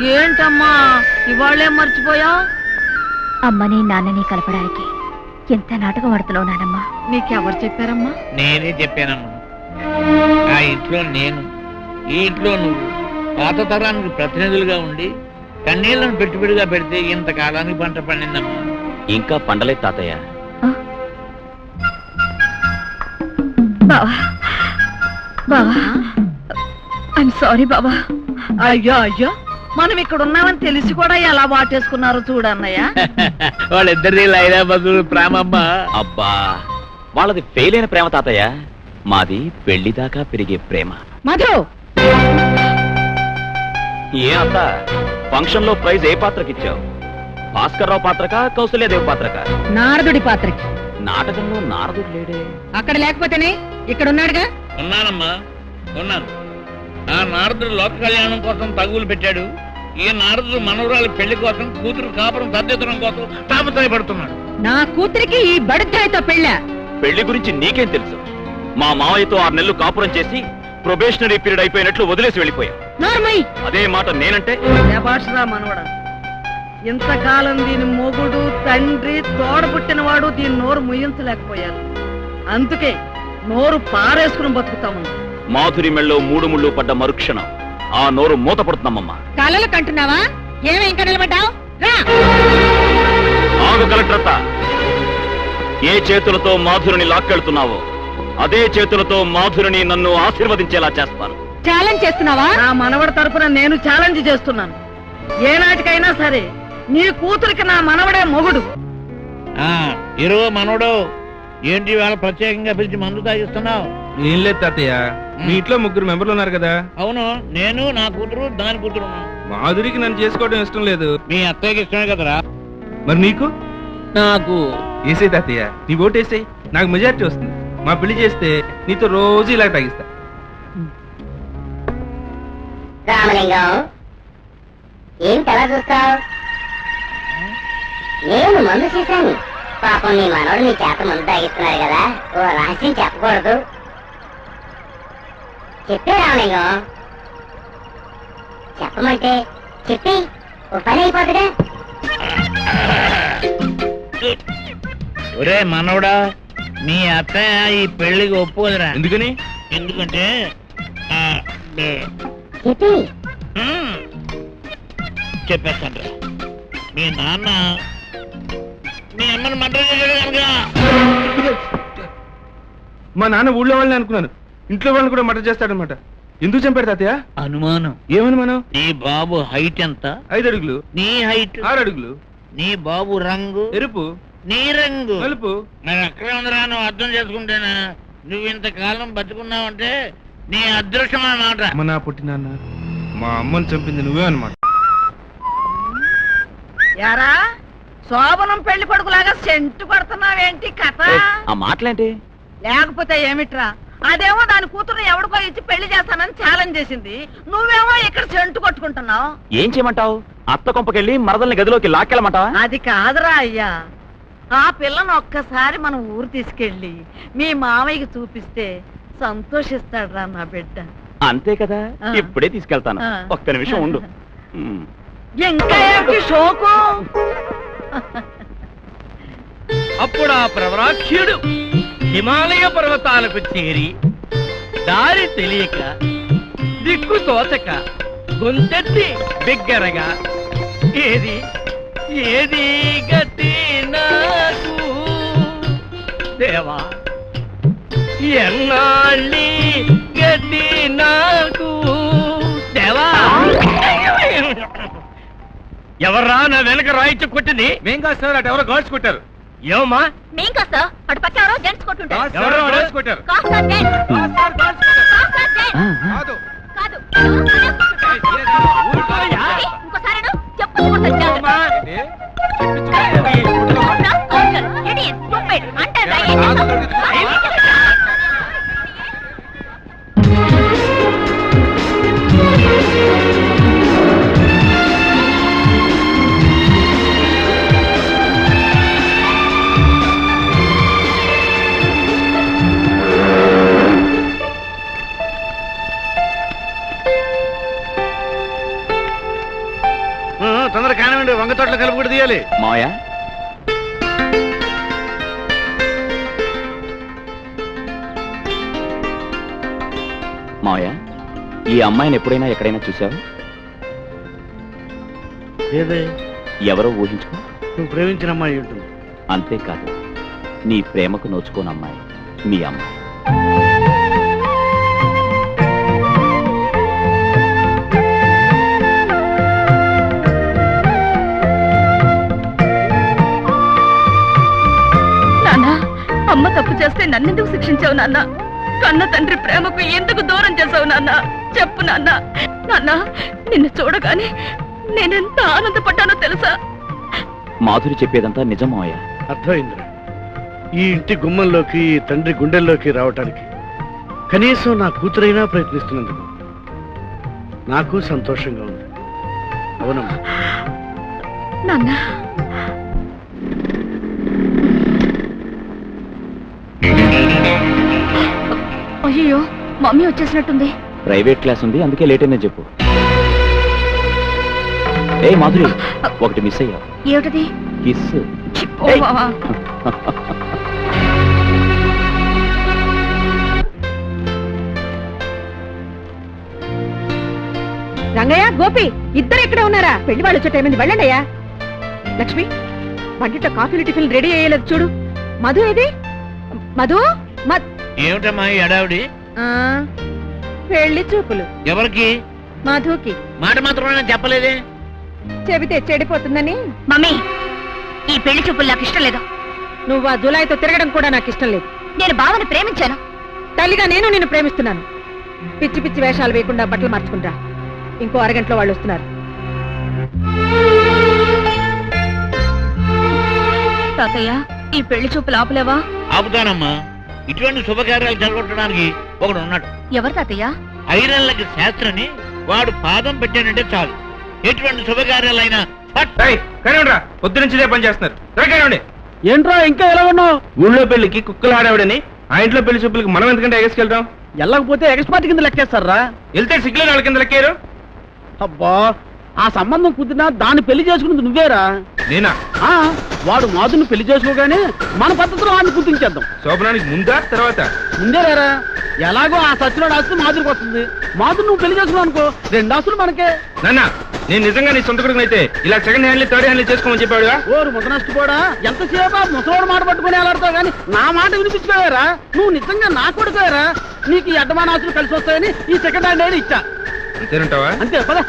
ఏంటమ్మా ఇవాళ్ళేం మర్చిపోయా? అమ్మని నాన్నని కలపడానికి ఎంత నాటకం ఆడుతున్నావు నానమ్మా. నీకెవరు చెప్పారమ్మా? నేనే చెప్పానమ్మా. ఆ ఇంట్లో నేను, ఈ ఇంట్లో నువ్వు పాత తరానికి ప్రతినిధులుగా ఉండి కన్నీళ్లను పెట్టుబడిగా పెడితే ఇంతకాలానికి పంట పండిందమ్మా. ఇంకా పండలేదు తాతయ్య. బావా బావా ఐఎమ్ సారీ బావా. అయ్యో అయ్యో, మనం ఇక్కడ ఉన్నామని తెలిసి కూడా ఎలా వాటేసుకున్నారు చూడన్నయ్య. వాళ్ళిద్దరి లైలా బదులు ప్రేమమ్మా. అబ్బా, వాళ్ళది ఫెయిల్ అయిన ప్రేమ తాతయ్య, మాది పెళ్లి దాకా పెరిగే ప్రేమ. మధు, ఏ అంత ఫంక్షన్ లో ప్రైజ్ ఏ పాత్రకిచ్చావు? భాస్కర్ రావు పాత్రకా, కౌసల్యాదేవి పాత్రకా? నారదుడి పాత్రకి. నాటకంలో నారదుడు లేడే. అక్కడ లేకపోతేనే ఇక్కడ ఉన్నాడుగా. ఉన్నానమ్మా, ఉన్నాను. ఆ నారదుడు లోక కళ్యాణం కోసం తగులు పెట్టాడు. ఈ నారదుడు మనవరాలి పెళ్లి కోసం, కూతురు కాపురం సర్దిద్దడం కోసం తాపత్రయపడుతున్నాడు. నా కూతురికి ఈ బడుద్దాయితో పెళ్ళా? పెళ్లి గురించి నీకేం తెలుసు? మా మావయ్యతో 6 నెలలు కాపురం చేసి ప్రొబేషనరీ పీరియడ్ అయిపోయినట్లు వదిలేసి వెళ్ళిపోయా. అదే మాట నేనంటే? శభాషరా మనవడా, ఇంతకాలం దీని మొగుడు, తండ్రి, తోడబుట్టినవాడు దీని నోరు ముయ్యించలేకపోయారు. అందుకే నోరు పారేసుకుని బతుకుతాము. మాధురి మెళ్ళలో 3 ముళ్ళు పడ్డ మరుక్షణం ఆ నోరు మూత పడుతున్నామమ్మా. కలలు కంటున్నావా? ఏమో ఇంకా నిలబడ్డావు? ఆగు కలెక్టరత్త, ఏ చేతులతో మాధురిని లాక్కెళ్తున్నావో అదే చేతులతో మాధురిని నన్ను ఆశీర్వదించేలా చేస్తాను. ఛాలెంజ్ చేస్తున్నావా? నా మనవడి తరపున నేను ఛాలెంజ్ చేస్తున్నాను. ఏ నాటికైనా సరే నీ కూతురికి నా మనవడే మొగుడు. ఇరవో మనవడు ఏంటి వాళ్ళ ప్రత్యేకంగా పిలిచి మందు తాగిస్తున్నావు? ఏం లేదు తాతయ్య, మీ ఇంట్లో 3 మెంబర్లు ఉన్నారు కదా. అవును, నేను, నా కూతురు, దాని కూతురు. మాధురికి నన్ను చేసుకోవడం ఇష్టం లేదు. మీ అత్తయ్యకి ఇష్టమే కదరా. మరి నీకు? నాకు వేసే తాతయ్య, నీ ఓటు వేసేయి, నాకు మెజారిటీ వస్తుంది. మా పెళ్లి చేస్తే నీతో రోజు ఇలా తాగిస్తా. రామలింగం, ఏం తల చూస్తావు? నేను మందు చేశాను. పాపం నీ మనోడు నీ చేత మందు తాగిస్తున్నాడు కదా, ఓ రహస్యం చెప్పకూడదు. చెప్పే రామలింగం, చెప్పమంటే చెప్పి ఓ పని అయిపోతుందా? ఒరే మనవడా, మీ అత్తయ్య ఈ పెళ్లికి ఒప్పుకోదురా. ఎందుకని? ఎందుకంటే చెప్పి చెప్పేస్తాను. మీ నాన్న మీ అమ్మని మర్డర్ చేశాడు కనుక. మా నాన్న ఊళ్ళో వాళ్ళని అనుకున్నాను, ఇంట్లో వాళ్ళని కూడా మర్డర్ చేస్తాడనమాట. ఎందుకు చంపాడు తాతయ్య? అనుమానం. ఏమనుమానం? నీ బాబు హైట్ ఎంత? 5 అడుగులు. నీ హైట్ 6 అడుగులు. నీ బాబు రంగు ఎరుపు. నీ రంగు నలుపు. మరి అక్కడే ఉందిరా. నువ్వు అర్థం చేసుకుంటేనా? నువ్వు ఇంతకాలం బతుకున్నావంటే నీ అదృష్టం అన్నమాట. అమ్మ నా పుట్టినాన్న, మా అమ్మని చంపింది నువ్వే అనమాట. యారా, శోభనం పెళ్లి కొడుకులాగా సెంటు కొడుతున్నావేంటి కథ? ఆ మాటలేంటి? లేకపోతే ఏమిట్రా, అదేమో దాని కూతురు ఎవడికో ఇచ్చి పెళ్లి చేస్తానని ఛాలెంజ్ చేసింది. నువ్వేమో ఇక్కడ సెంటు కొట్టుకుంటున్నావు. ఏం చేయమంటావు? అత్త కొంపకెళ్ళి మరదల్ని గదిలోకి లాక్కెళ్ళమంటావా? అది కాదురా అయ్యా, ఆ పిల్లను ఒక్కసారి మనం ఊరు తీసుకెళ్ళి మీ మామయ్యకి చూపిస్తే సంతోషిస్తాడురా నా బిడ్డ. అంతే కదా, ఇప్పుడే తీసుకెళ్తాను. ఒక్క నిమిషం ఉండు. ఇంకా ఏంటి షోకు? అప్పుడు ఆ ప్రవరాఖ్యుడు హిమాలయ పర్వతాలకు చేరి దారి తెలియక దిక్కు తోచక గొంతెత్తి బిగ్గరగా, ఏది ఏది గతి నాకు దేవా, ఎన్నాళ్ళి గతి నాకు దేవా. ఎవర్రా నా వెనక రాయిచ్చు కొట్టింది? మేం కాదు సార్, అటు ఎవరో గర్ల్స్ కొట్టారు. ఏమమ్మా? మేం కాస్త అటు పక్క ఎవరో జెంట్స్ కొట్టుంటారు. ఎవరో గర్ల్స్ కొట్టారు. కాస్త జెంట్స్. కాస్త జెంట్స్. కాదు. కాదు, ఇంకోసారి చెప్పు అమ్మా. వంగ తోటల కలుపు కూడా తీయాలి. మావయ్య మావయ్య, ఈ అమ్మాయిని ఎప్పుడైనా ఎక్కడైనా చూసావా? ఏదే ఎవరో ఊహించుకో. నువ్వు ప్రేమించిన అమ్మాయి ఉంటుంది. అంతేకాదు, నీ ప్రేమకు నోచుకోని అమ్మాయి మీ అమ్మాయి. నాన్న, అమ్మ తప్పు చేస్తే నన్నెందుకు శిక్షించావు నాన్న? కన్న తండ్రి ప్రేమకు ఎందుకు దూరం చేసావు నాన్న? చెప్పు నాన్న. నాన్న, నిన్ను చూడగానే నేనెంత ఆనందపడ్డానో తెలుసా? మాధురి చెప్పేదంతా నిజం మావయ్య. అర్థమైందిరా. ఈ ఇంటి గుమ్మంలోకి ఈ తండ్రి గుండెల్లోకి రావటానికి కనీసం నా కూతురైనా ప్రయత్నిస్తున్నందుకు నాకు సంతోషంగా ఉంది. అవునమ్మా. నాన్న, అయ్యో, మమ్మీ వచ్చేసినట్టుంది. ప్రైవేట్ క్లాస్ ఉంది, అందుకే లేట్ అనే చెప్పు. ఏ మాధురి, ఒకటి మిస్ అయ్యా. ఏమిటది? కిస్. ఓ బావా. రంగయ్య, గోపి ఇద్దరు ఎక్కడ ఉన్నారా? పెళ్లి వాళ్ళు వచ్చే టైం అయింది, వెళ్ళండి అయ్యా. లక్ష్మి, వంటిట్లో కాఫీలు టిఫిన్ రెడీ అయ్యేలేదు చూడు. మధు ఏది? మధు, ఏమిటమ్మా ఈ అడావిడి? పెళ్లి చూపులు. ఎవరికి? మధుకి. మాట మాత్రమే చెప్పలేదే. చెబితే చెడిపోతుందని. మమ్మీ, ఈ పెళ్లి చూపులు నాకు ఇష్టం లేదు. నువ్వు ఆ జులాయితో తిరగడం కూడా నాకు ఇష్టం లేదు. నేను బావని ప్రేమించాను. తల్లిగా నేను నిన్ను ప్రేమిస్తున్నాను. పిచ్చి పిచ్చి వేషాలు వేయకుండా బట్టలు మార్చుకుంటా. ఇంకో అరగంటలో వాళ్ళు వస్తున్నారు. తాతయ్య, ఈ పెళ్లి చూపులు ఆపలేవా? ఆపుతానమ్మా. ఇటువంటి శుభకార్యాలు జరగొట్టడానికి ఒకడు ఉన్నాడు. ఎవరు తాతయ్య? ఐరన్లకి శాస్త్రని. వాడు పాదం పెట్టానంటే చాలు, ఎటువంటి శుభకార్యాలైనా పొద్దు నుంచి ఇదే పని చేస్తున్నారు. త్వరగా ఏంట్రా ఇంకా ఎలా ఉన్నావు? ఊళ్ళో పెళ్లికి కుక్కలు ఆడేవాడని ఆ ఇంట్లో పెళ్లి చూపులకి మనం ఎందుకంటే ఎగసుకెళ్తాం? వెళ్ళకపోతే ఎక్స్పర్ట్ కింద లెక్కేస్తారా? వెళ్తే సిగ్గులో వాళ్ళ కింద లెక్కారు. అబ్బా, ఆ సంబంధం కుదిరినా దాన్ని పెళ్లి చేసుకున్నది నువ్వేరా? నేనా? వాడు మాధుని పెళ్లి చేసుకోగానే మన పద్ధతిలో వాడిని గుర్తించేద్దాం. శోభనానికి ముందా తర్వాత? ముందేరా. ఎలాగో ఆ సచ్చినోడు ఆస్తి మాధురికి వస్తుంది. మాధురు నువ్వు పెళ్లి చేసుకున్నావు అనుకో, 2 ఆస్తులు మనకే. నాన్న, నేను నిజంగా నీ సొంత కొడుకునైతే ఇలా సెకండ్ హ్యాండ్లీ థర్డ్ హ్యాండ్లీ చేసుకోమని చెప్పాడుగా. ఓరు ముద్ద నష్టపోడా, ఎంతసేపు ముసలోడు మాట పట్టుకుని ఎలాడతావు గానీ నా మాట వినిపించుకోవారా? నువ్వు నిజంగా నా కొడుకోరా. నీకు ఈ అడ్డమాన ఆస్తులు కలిసి వస్తాయని ఈ సెకండ్ హ్యాండ్ ఇచ్చా. అంతేనంటావా? అంతే పద.